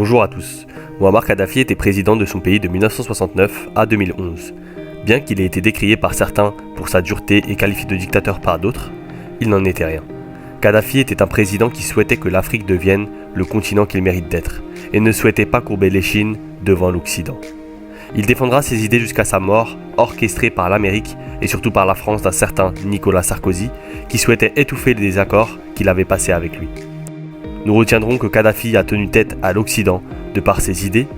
Bonjour à tous. Mouammar Kadhafi était président de son pays de 1969 à 2011. Bien qu'il ait été décrié par certains pour sa dureté et qualifié de dictateur par d'autres, il n'en était rien. Kadhafi était un président qui souhaitait que l'Afrique devienne le continent qu'il mérite d'être et ne souhaitait pas courber l'échine devant l'Occident. Il défendra ses idées jusqu'à sa mort, orchestrée par l'Amérique et surtout par la France d'un certain Nicolas Sarkozy qui souhaitait étouffer les désaccords qu'il avait passés avec lui. Nous retiendrons que Kadhafi a tenu tête à l'Occident de par ses idées,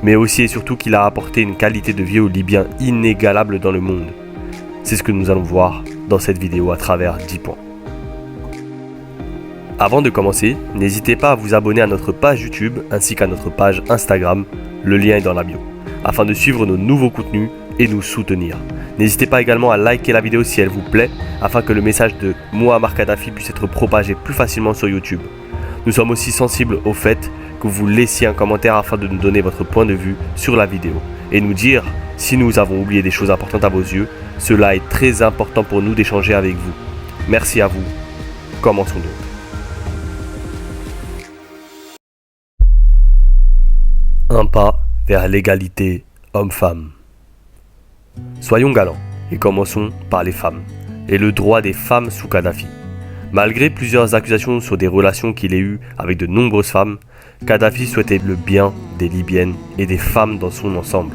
mais aussi et surtout qu'il a apporté une qualité de vie aux Libyens inégalable dans le monde. C'est ce que nous allons voir dans cette vidéo à travers 10 points. Avant de commencer, n'hésitez pas à vous abonner à notre page YouTube ainsi qu'à notre page Instagram, le lien est dans la bio, afin de suivre nos nouveaux contenus et nous soutenir. N'hésitez pas également à liker la vidéo si elle vous plaît, afin que le message de Mouammar Kadhafi puisse être propagé plus facilement sur YouTube. Nous sommes aussi sensibles au fait que vous laissiez un commentaire afin de nous donner votre point de vue sur la vidéo et nous dire si nous avons oublié des choses importantes à vos yeux. Cela est très important pour nous d'échanger avec vous. Merci à vous. Commençons donc. Un pas vers l'égalité homme-femme. Soyons galants et commençons par les femmes et le droit des femmes sous Kadhafi. Malgré plusieurs accusations sur des relations qu'il ait eues avec de nombreuses femmes, Kadhafi souhaitait le bien des Libyennes et des femmes dans son ensemble.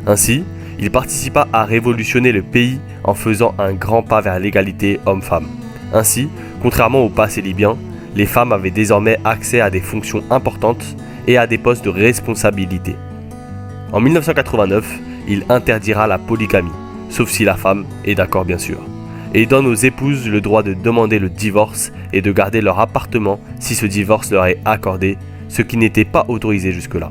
Ainsi, il participa à révolutionner le pays en faisant un grand pas vers l'égalité homme-femme. Ainsi, contrairement au passé libyen, les femmes avaient désormais accès à des fonctions importantes et à des postes de responsabilité. En 1989, il interdira la polygamie, sauf si la femme est d'accord bien sûr, et donne aux épouses le droit de demander le divorce et de garder leur appartement si ce divorce leur est accordé, ce qui n'était pas autorisé jusque-là.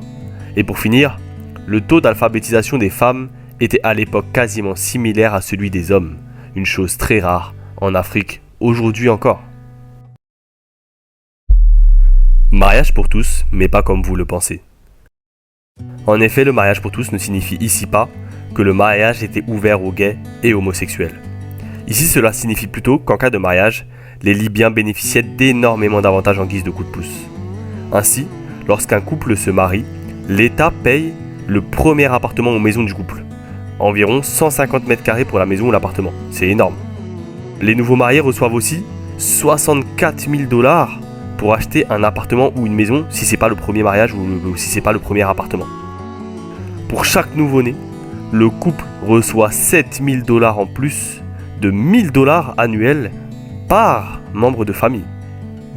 Et pour finir, le taux d'alphabétisation des femmes était à l'époque quasiment similaire à celui des hommes, une chose très rare en Afrique aujourd'hui encore. Mariage pour tous, mais pas comme vous le pensez. En effet, le mariage pour tous ne signifie ici pas que le mariage était ouvert aux gays et homosexuels. Ici, cela signifie plutôt qu'en cas de mariage, les Libyens bénéficiaient d'énormément d'avantages en guise de coup de pouce. Ainsi, lorsqu'un couple se marie, l'État paye le premier appartement ou maison du couple. Environ 150 mètres carrés pour la maison ou l'appartement. C'est énorme. Les nouveaux mariés reçoivent aussi 64 000 $ pour acheter un appartement ou une maison si c'est pas le premier mariage ou si c'est pas le premier appartement. Pour chaque nouveau-né, le couple reçoit 7 000 $ en plus de 1 000 $ annuels par membre de famille.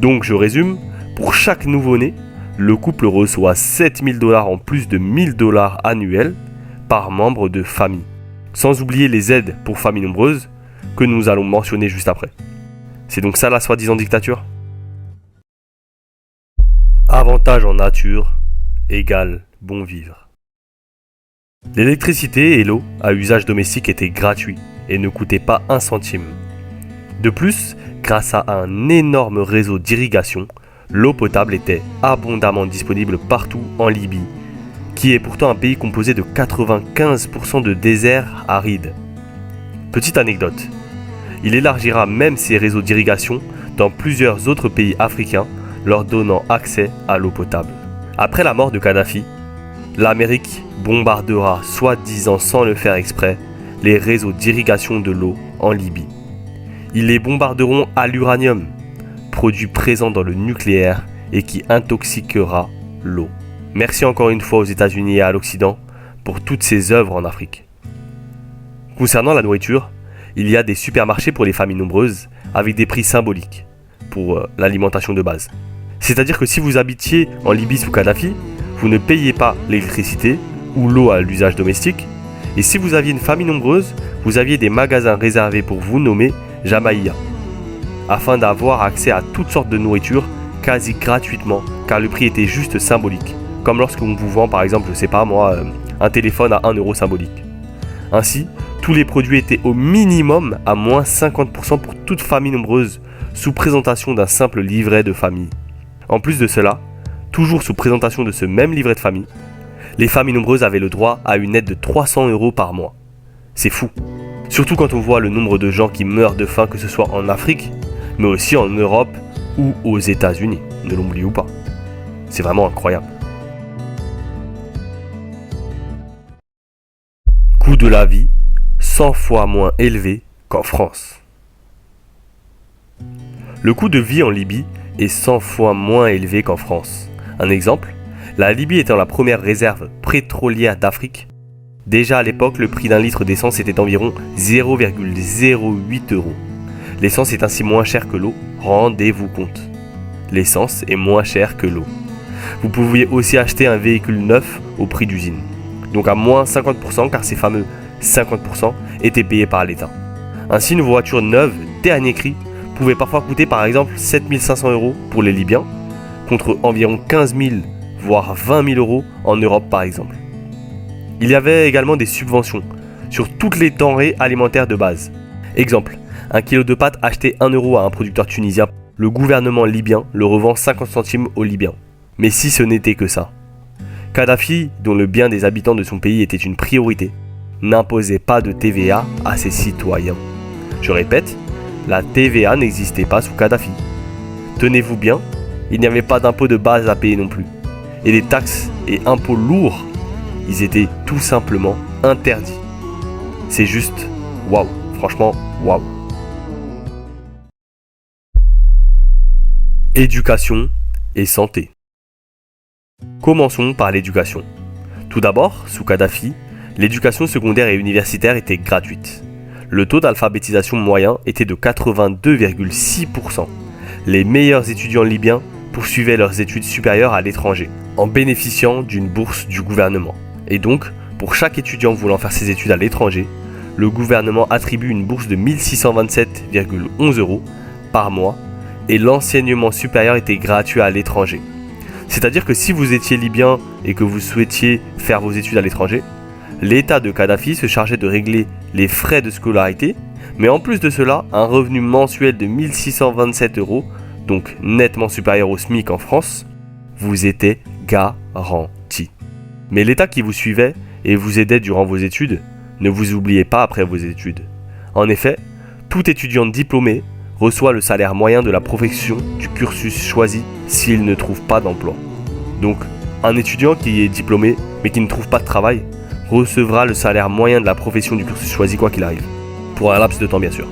Donc je résume, pour chaque nouveau-né, le couple reçoit 7 000 $ en plus de 1 000 $ annuels par membre de famille. Sans oublier les aides pour familles nombreuses que nous allons mentionner juste après. C'est donc ça la soi-disant dictature ? Avantage en nature égale bon vivre. L'électricité et l'eau à usage domestique étaient gratuits et ne coûtaient pas un centime. De plus, grâce à un énorme réseau d'irrigation, l'eau potable était abondamment disponible partout en Libye, qui est pourtant un pays composé de 95% de déserts arides. Petite anecdote, il élargira même ses réseaux d'irrigation dans plusieurs autres pays africains, leur donnant accès à l'eau potable. Après la mort de Kadhafi, l'Amérique bombardera, soi-disant sans le faire exprès, les réseaux d'irrigation de l'eau en Libye. Ils les bombarderont à l'uranium, produit présent dans le nucléaire et qui intoxiquera l'eau. Merci encore une fois aux États-Unis et à l'Occident pour toutes ces œuvres en Afrique. Concernant la nourriture, il y a des supermarchés pour les familles nombreuses avec des prix symboliques pour l'alimentation de base. C'est-à-dire que si vous habitiez en Libye sous Kadhafi, vous ne payez pas l'électricité ou l'eau à l'usage domestique. Et si vous aviez une famille nombreuse, vous aviez des magasins réservés pour vous nommés Jamaïa, afin d'avoir accès à toutes sortes de nourriture quasi gratuitement, car le prix était juste symbolique, comme lorsqu'on vous vend par exemple, je sais pas moi, un téléphone à 1 € symbolique. Ainsi, tous les produits étaient au minimum à moins 50% pour toute famille nombreuse, sous présentation d'un simple livret de famille. En plus de cela, toujours sous présentation de ce même livret de famille, les familles nombreuses avaient le droit à une aide de 300 € par mois. C'est fou. Surtout quand on voit le nombre de gens qui meurent de faim, que ce soit en Afrique, mais aussi en Europe ou aux États-Unis, ne l'oublions pas. C'est vraiment incroyable. de la vie 100 fois moins élevé qu'en France. Le coût de vie en Libye est 100 fois moins élevé qu'en France. Un exemple, la Libye étant la première réserve pétrolière d'Afrique, déjà à l'époque le prix d'un litre d'essence était environ 0,08 €. L'essence est ainsi moins chère que l'eau, rendez-vous compte. L'essence est moins chère que l'eau. Vous pouviez aussi acheter un véhicule neuf au prix d'usine, donc à moins 50% car ces fameux 50% étaient payés par l'État. Ainsi une voiture neuve, dernier cri, pouvait parfois coûter par exemple 7 500 € pour les Libyens, contre environ 15 000 voire 20 000 € en Europe par exemple. Il y avait également des subventions sur toutes les denrées alimentaires de base. Exemple, un kilo de pâtes acheté 1 € à un producteur tunisien, le gouvernement libyen le revend 50 centimes aux Libyens. Mais si ce n'était que ça, Kadhafi, dont le bien des habitants de son pays était une priorité, n'imposait pas de TVA à ses citoyens. Je répète, la TVA n'existait pas sous Kadhafi. Tenez-vous bien, il n'y avait pas d'impôts de base à payer non plus. Et les taxes et impôts lourds, ils étaient tout simplement interdits. C'est juste waouh, franchement waouh. Éducation et santé. Commençons par l'éducation. Tout d'abord, sous Kadhafi, l'éducation secondaire et universitaire était gratuite. Le taux d'alphabétisation moyen était de 82,6%. Les meilleurs étudiants libyens poursuivaient leurs études supérieures à l'étranger, en bénéficiant d'une bourse du gouvernement. Et donc, pour chaque étudiant voulant faire ses études à l'étranger, le gouvernement attribue une bourse de 1627,11 € par mois et l'enseignement supérieur était gratuit à l'étranger. C'est-à-dire que si vous étiez libyen et que vous souhaitiez faire vos études à l'étranger, l'État de Kadhafi se chargeait de régler les frais de scolarité, mais en plus de cela, un revenu mensuel de 1627 €, donc nettement supérieur au SMIC en France, vous était garanti. Mais l'État qui vous suivait et vous aidait durant vos études ne vous oubliez pas après vos études. En effet, tout étudiant diplômé reçoit le salaire moyen de la profession du cursus choisi s'il ne trouve pas d'emploi. Donc, un étudiant qui est diplômé mais qui ne trouve pas de travail recevra le salaire moyen de la profession du cursus choisi quoi qu'il arrive. Pour un laps de temps bien sûr.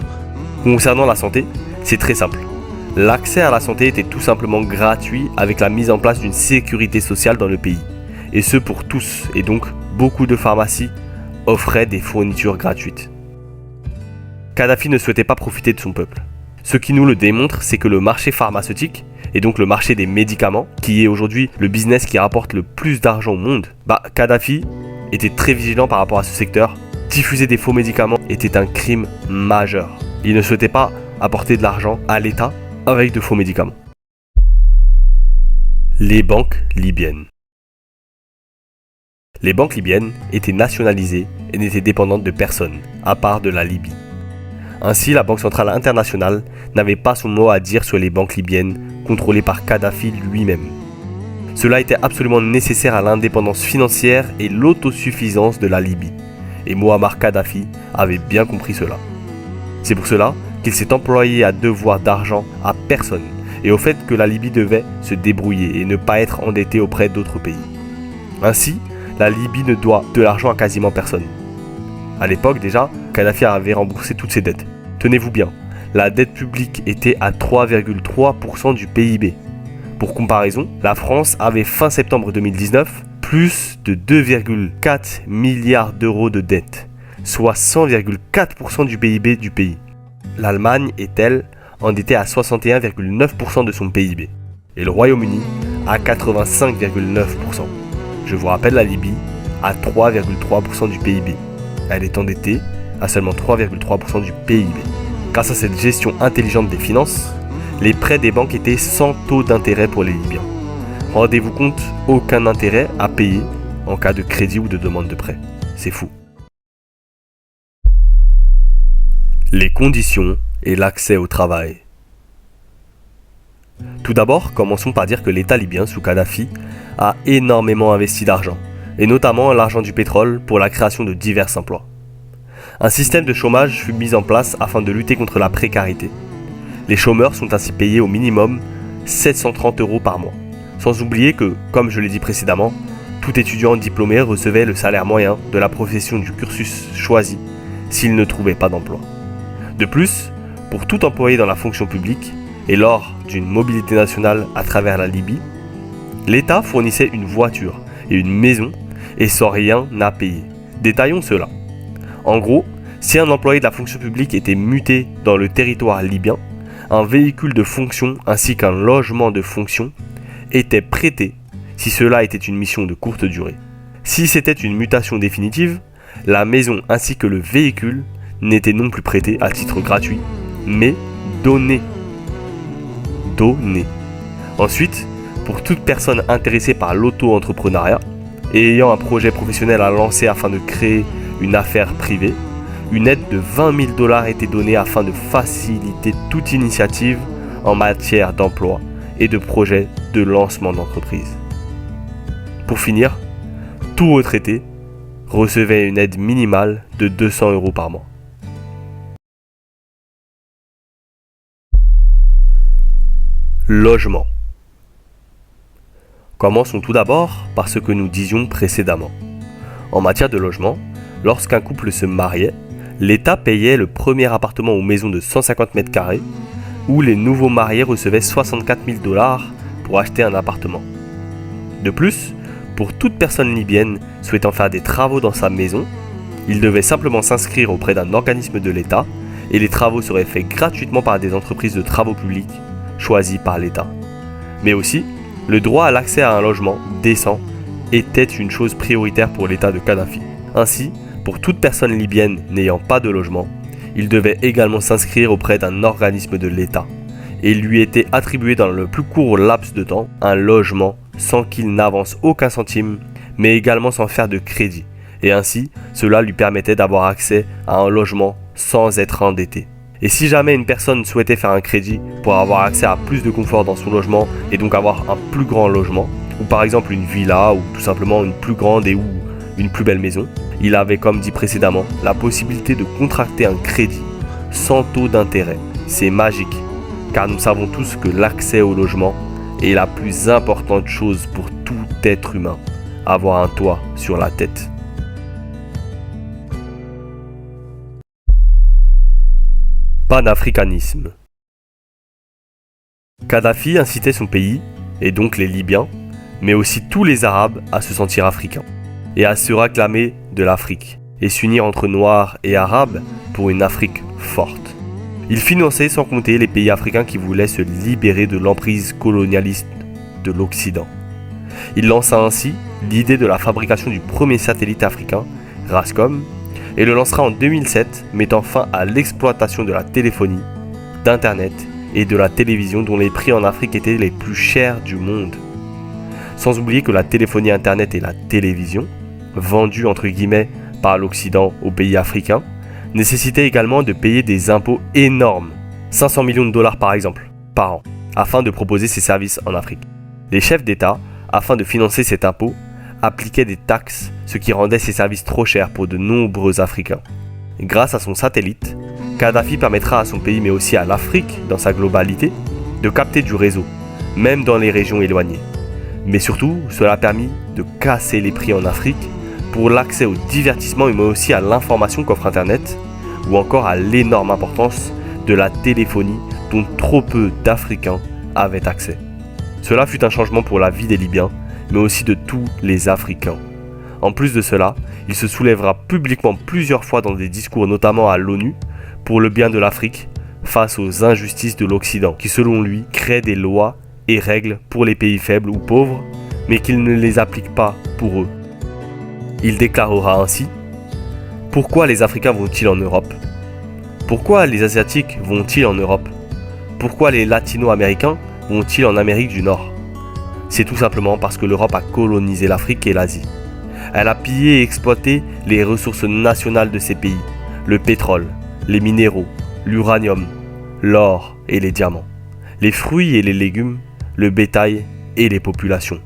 Concernant la santé, c'est très simple. L'accès à la santé était tout simplement gratuit avec la mise en place d'une sécurité sociale dans le pays. Et ce pour tous, et donc beaucoup de pharmacies offraient des fournitures gratuites. Kadhafi ne souhaitait pas profiter de son peuple. Ce qui nous le démontre, c'est que le marché pharmaceutique, et donc le marché des médicaments, qui est aujourd'hui le business qui rapporte le plus d'argent au monde, Kadhafi était très vigilant par rapport à ce secteur. Diffuser des faux médicaments était un crime majeur. Il ne souhaitait pas apporter de l'argent à l'État avec de faux médicaments. Les banques libyennes. Les banques libyennes étaient nationalisées et n'étaient dépendantes de personne, à part de la Libye. Ainsi, la Banque centrale internationale n'avait pas son mot à dire sur les banques libyennes contrôlées par Kadhafi lui-même. Cela était absolument nécessaire à l'indépendance financière et l'autosuffisance de la Libye. Et Muammar Kadhafi avait bien compris cela. C'est pour cela qu'il s'est employé à devoir d'argent à personne et au fait que la Libye devait se débrouiller et ne pas être endettée auprès d'autres pays. Ainsi, la Libye ne doit de l'argent à quasiment personne. À l'époque déjà, Kadhafi avait remboursé toutes ses dettes. Tenez-vous bien, la dette publique était à 3,3% du PIB. Pour comparaison, la France avait fin septembre 2019 plus de 2,4 milliards d'euros de dette, soit 100,4% du PIB du pays. L'Allemagne est, elle, endettée à 61,9% de son PIB et le Royaume-Uni à 85,9%. Je vous rappelle la Libye à 3,3% du PIB. Elle est endettée à seulement 3,3% du PIB. Grâce à cette gestion intelligente des finances, les prêts des banques étaient sans taux d'intérêt pour les Libyens. Rendez-vous compte, aucun intérêt à payer en cas de crédit ou de demande de prêt. C'est fou. Les conditions et l'accès au travail. Tout d'abord, commençons par dire que l'État libyen sous Kadhafi a énormément investi d'argent, et notamment l'argent du pétrole pour la création de divers emplois. Un système de chômage fut mis en place afin de lutter contre la précarité. Les chômeurs sont ainsi payés au minimum 730 € par mois. Sans oublier que, comme je l'ai dit précédemment, Tout étudiant diplômé recevait le salaire moyen de la profession du cursus choisi s'il ne trouvait pas d'emploi. De plus, pour tout employé dans la fonction publique et lors d'une mobilité nationale à travers la Libye, l'État fournissait une voiture et une maison et sans rien à payer. Détaillons cela. En gros, si un employé de la fonction publique était muté dans le territoire libyen, un véhicule de fonction ainsi qu'un logement de fonction étaient prêtés si cela était une mission de courte durée. Si c'était une mutation définitive, la maison ainsi que le véhicule n'étaient non plus prêtés à titre gratuit, mais donnés. Ensuite, pour toute personne intéressée par l'auto-entrepreneuriat et ayant un projet professionnel à lancer afin de créer une affaire privée, une aide de 20 000 $ était donnée afin de faciliter toute initiative en matière d'emploi et de projet de lancement d'entreprise. Pour finir, tout retraité recevait une aide minimale de 200 € par mois. Logement. Commençons tout d'abord par ce que nous disions précédemment. En matière de logement, lorsqu'un couple se mariait, l'État payait le premier appartement ou maison de 150 mètres carrés, où les nouveaux mariés recevaient 64 000 $ pour acheter un appartement. De plus, pour toute personne libyenne souhaitant faire des travaux dans sa maison, il devait simplement s'inscrire auprès d'un organisme de l'État et les travaux seraient faits gratuitement par des entreprises de travaux publics choisies par l'État. Mais aussi, le droit à l'accès à un logement décent était une chose prioritaire pour l'État de Kadhafi. Ainsi, pour toute personne libyenne n'ayant pas de logement, il devait également s'inscrire auprès d'un organisme de l'État et il lui était attribué dans le plus court laps de temps un logement sans qu'il n'avance aucun centime, mais également sans faire de crédit. Et ainsi, cela lui permettait d'avoir accès à un logement sans être endetté. Et si jamais une personne souhaitait faire un crédit pour avoir accès à plus de confort dans son logement et donc avoir un plus grand logement, ou par exemple une villa ou tout simplement une plus grande et ou une plus belle maison, il avait, comme dit précédemment, la possibilité de contracter un crédit sans taux d'intérêt. C'est magique, car nous savons tous que l'accès au logement est la plus importante chose pour tout être humain. Avoir un toit sur la tête. Panafricanisme. Kadhafi incitait son pays, et donc les Libyens, mais aussi tous les Arabes à se sentir africains, et à se réclamer de l'Afrique, et s'unir entre Noirs et Arabes pour une Afrique forte. Il finançait sans compter les pays africains qui voulaient se libérer de l'emprise colonialiste de l'Occident. Il lança ainsi l'idée de la fabrication du premier satellite africain, Rascom, et le lancera en 2007, mettant fin à l'exploitation de la téléphonie, d'Internet et de la télévision dont les prix en Afrique étaient les plus chers du monde. Sans oublier que la téléphonie Internet et la télévision, vendues entre guillemets par l'Occident aux pays africains, nécessitaient également de payer des impôts énormes, 500 millions de $ par exemple, par an, afin de proposer ces services en Afrique. Les chefs d'État, afin de financer cet impôt, appliquaient des taxes, ce qui rendait ces services trop chers pour de nombreux Africains. Grâce à son satellite, Kadhafi permettra à son pays, mais aussi à l'Afrique dans sa globalité, de capter du réseau, même dans les régions éloignées. Mais surtout, cela a permis de casser les prix en Afrique pour l'accès au divertissement, mais aussi à l'information qu'offre Internet, ou encore à l'énorme importance de la téléphonie dont trop peu d'Africains avaient accès. Cela fut un changement pour la vie des Libyens, mais aussi de tous les Africains. En plus de cela, il se soulèvera publiquement plusieurs fois dans des discours, notamment à l'ONU, pour le bien de l'Afrique, face aux injustices de l'Occident, qui selon lui crée des lois et règles pour les pays faibles ou pauvres, mais qu'il ne les applique pas pour eux. Il déclarera ainsi : « Pourquoi les Africains vont-ils en Europe ? Pourquoi les Asiatiques vont-ils en Europe ? Pourquoi les Latino-Américains vont-ils en Amérique du Nord ? C'est tout simplement parce que l'Europe a colonisé l'Afrique et l'Asie. Elle a pillé et exploité les ressources nationales de ces pays, le pétrole, les minéraux, l'uranium, l'or et les diamants, les fruits et les légumes, le bétail et les populations.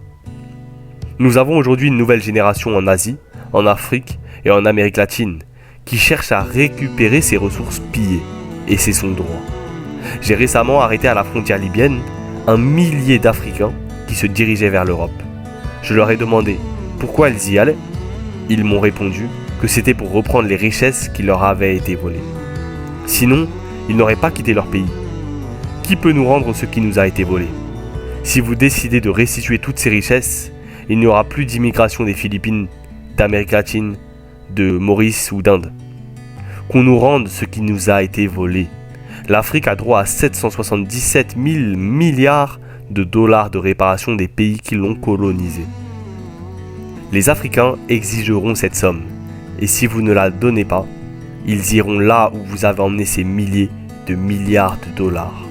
Nous avons aujourd'hui une nouvelle génération en Asie, en Afrique et en Amérique latine qui cherche à récupérer ces ressources pillées, et c'est son droit. J'ai récemment arrêté à la frontière libyenne un millier d'Africains qui se dirigeaient vers l'Europe. Je leur ai demandé Pourquoi ils y allaient? Ils m'ont répondu que c'était pour reprendre les richesses qui leur avaient été volées. Sinon, ils n'auraient pas quitté leur pays. Qui peut nous rendre ce qui nous a été volé? Si vous décidez de restituer toutes ces richesses, il n'y aura plus d'immigration des Philippines, d'Amérique latine, de Maurice ou d'Inde. Qu'on nous rende ce qui nous a été volé. L'Afrique a droit à 777 000 milliards de dollars de réparation des pays qui l'ont colonisé. Les Africains exigeront cette somme, et si vous ne la donnez pas, ils iront là où vous avez emmené ces milliers de milliards de dollars.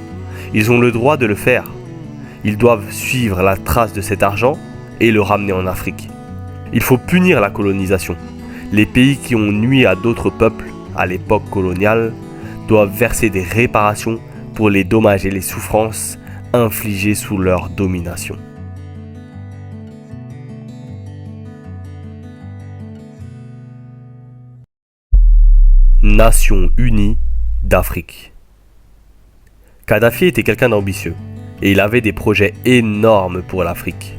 Ils ont le droit de le faire. Ils doivent suivre la trace de cet argent et le ramener en Afrique. Il faut punir la colonisation. Les pays qui ont nui à d'autres peuples à l'époque coloniale doivent verser des réparations pour les dommages et les souffrances infligées sous leur domination. Nations unies d'Afrique. Kadhafi était quelqu'un d'ambitieux et il avait des projets énormes pour l'Afrique.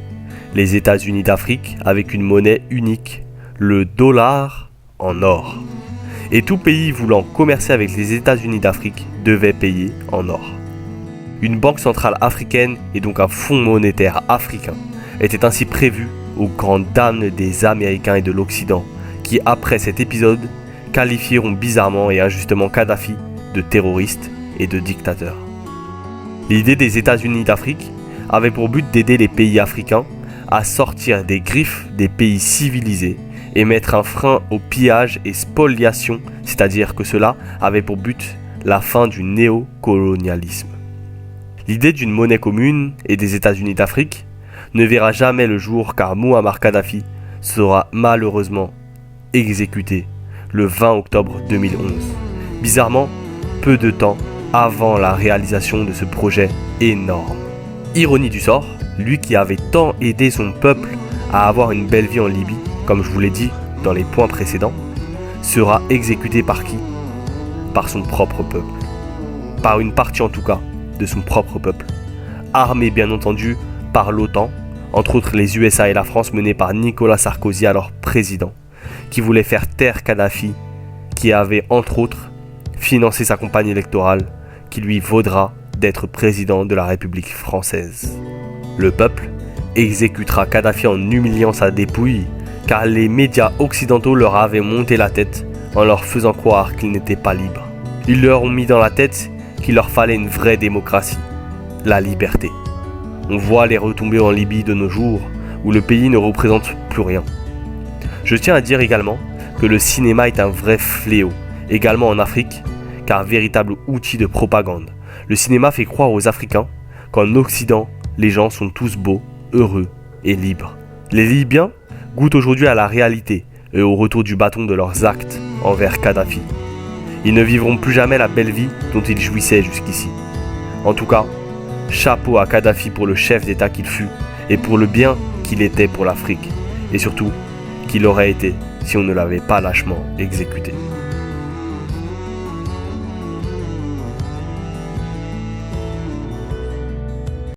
Les États-Unis d'Afrique avec une monnaie unique, le dollar en or. Et tout pays voulant commercer avec les États-Unis d'Afrique devait payer en or. Une banque centrale africaine et donc un fonds monétaire africain était ainsi prévu aux grandes dames des Américains et de l'Occident qui, après cet épisode, qualifieront bizarrement et injustement Kadhafi de terroriste et de dictateur. L'idée des États-Unis d'Afrique avait pour but d'aider les pays africains à sortir des griffes des pays civilisés et mettre un frein au pillage et spoliation, c'est-à-dire que cela avait pour but la fin du néocolonialisme. L'idée d'une monnaie commune et des États-Unis d'Afrique ne verra jamais le jour car Mouammar Kadhafi sera malheureusement exécuté le 20 octobre 2011. Bizarrement, peu de temps avant la réalisation de ce projet énorme. Ironie du sort, lui qui avait tant aidé son peuple à avoir une belle vie en Libye, comme je vous l'ai dit dans les points précédents, sera exécuté par qui? Par son propre peuple. Par une partie en tout cas de son propre peuple. Armé bien entendu par l'OTAN, entre autres les USA et la France menés par Nicolas Sarkozy, alors président, qui voulait faire taire Kadhafi, qui avait entre autres financé sa campagne électorale qui lui vaudra d'être président de la République française. Le peuple exécutera Kadhafi en humiliant sa dépouille, car les médias occidentaux leur avaient monté la tête en leur faisant croire qu'ils n'étaient pas libres. Ils leur ont mis dans la tête qu'il leur fallait une vraie démocratie, la liberté. On voit les retombées en Libye de nos jours, où le pays ne représente plus rien. Je tiens à dire également que le cinéma est un vrai fléau, également en Afrique, car véritable outil de propagande. Le cinéma fait croire aux Africains qu'en Occident, les gens sont tous beaux, heureux et libres. Les Libyens goûtent aujourd'hui à la réalité et au retour du bâton de leurs actes envers Kadhafi. Ils ne vivront plus jamais la belle vie dont ils jouissaient jusqu'ici. En tout cas, chapeau à Kadhafi pour le chef d'État qu'il fut et pour le bien qu'il était pour l'Afrique. Et surtout, qu'il aurait été si on ne l'avait pas lâchement exécuté.